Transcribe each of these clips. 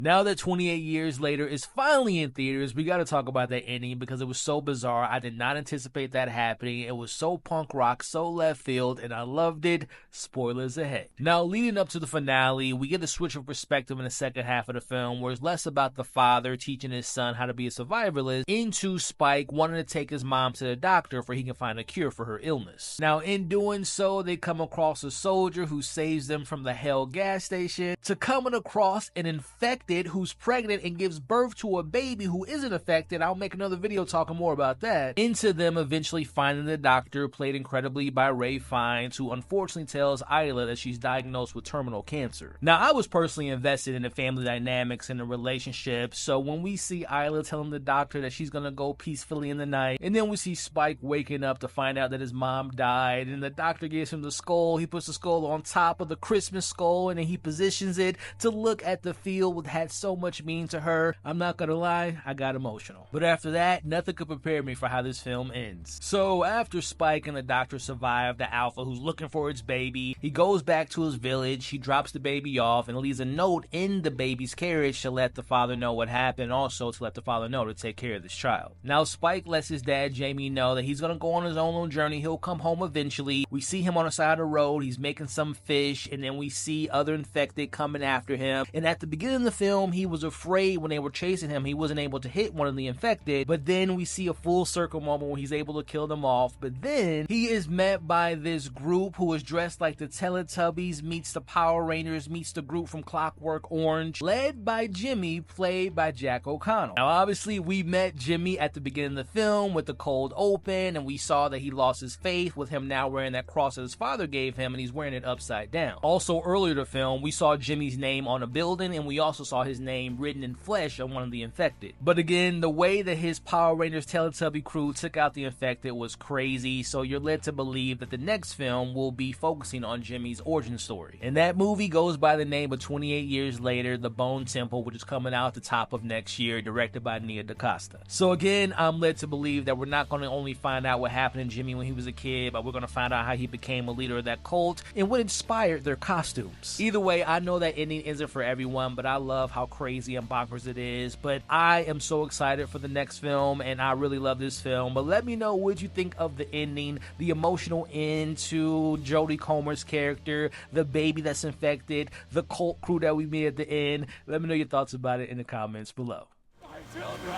Now that 28 years later is finally in theaters, we gotta talk about that ending because it was so bizarre. I did not anticipate that happening. It was so punk rock, so left field, and I loved it. Spoilers ahead. Now, leading up to the finale, we get a switch of perspective in the second half of the film where it's less about the father teaching his son how to be a survivalist into Spike wanting to take his mom to the doctor for he can find a cure for her illness. Now, in doing so, they come across a soldier who saves them from the Hell gas station to coming across an infected who's pregnant and gives birth to a baby who isn't affected. I'll make another video talking more about that. Into them eventually finding the doctor, played incredibly by Ray Fiennes, who unfortunately tells Isla that she's diagnosed with terminal cancer. Now, I was personally invested in the family dynamics and the relationship, so when we see Isla telling the doctor that she's gonna go peacefully in the night, and then we see Spike waking up to find out that his mom died, and the doctor gives him the skull, he puts the skull on top of the Christmas skull, and then he positions it to look at the field with had so much mean to her. I'm not gonna lie, I got emotional. But after that, nothing could prepare me for how this film ends. So after Spike and the doctor survive the Alpha who's looking for its baby, he goes back to his village, he drops the baby off and leaves a note in the baby's carriage to let the father know what happened, also to let the father know to take care of this child. Now Spike lets his dad Jamie know that he's gonna go on his own little journey, he'll come home eventually. We see him on the side of the road, he's making some fish, and then we see other infected coming after him. And at the beginning of the film, he was afraid when they were chasing him, he wasn't able to hit one of the infected, but then we see a full circle moment where he's able to kill them off. But then he is met by this group who is dressed like the Teletubbies meets the Power Rangers meets the group from Clockwork Orange, led by Jimmy, played by Jack O'Connell. Now obviously we met Jimmy at the beginning of the film with the cold open, and we saw that he lost his faith with him now wearing that cross that his father gave him, and he's wearing it upside down. Also earlier in the film, we saw Jimmy's name on a building, and we also saw his name written in flesh on one of the infected. But again, the way that his Power Rangers Teletubby crew took out the infected was crazy, so you're led to believe that the next film will be focusing on Jimmy's origin story. And that movie goes by the name of 28 Years Later, The Bone Temple, which is coming out at the top of next year, directed by Nia DaCosta. So again, I'm led to believe that we're not going to only find out what happened to Jimmy when he was a kid, but we're going to find out how he became a leader of that cult and what inspired their costumes. Either way, I know that ending isn't for everyone, but I love how crazy and bonkers it is. But I am so excited for the next film, and I really love this film. But let me know what you think of the ending, the emotional end to Jodie Comer's character, the baby that's infected, the cult crew that we meet at the end. Let me know your thoughts about it in the comments below. My children!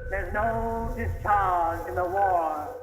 There's no discharge in the war.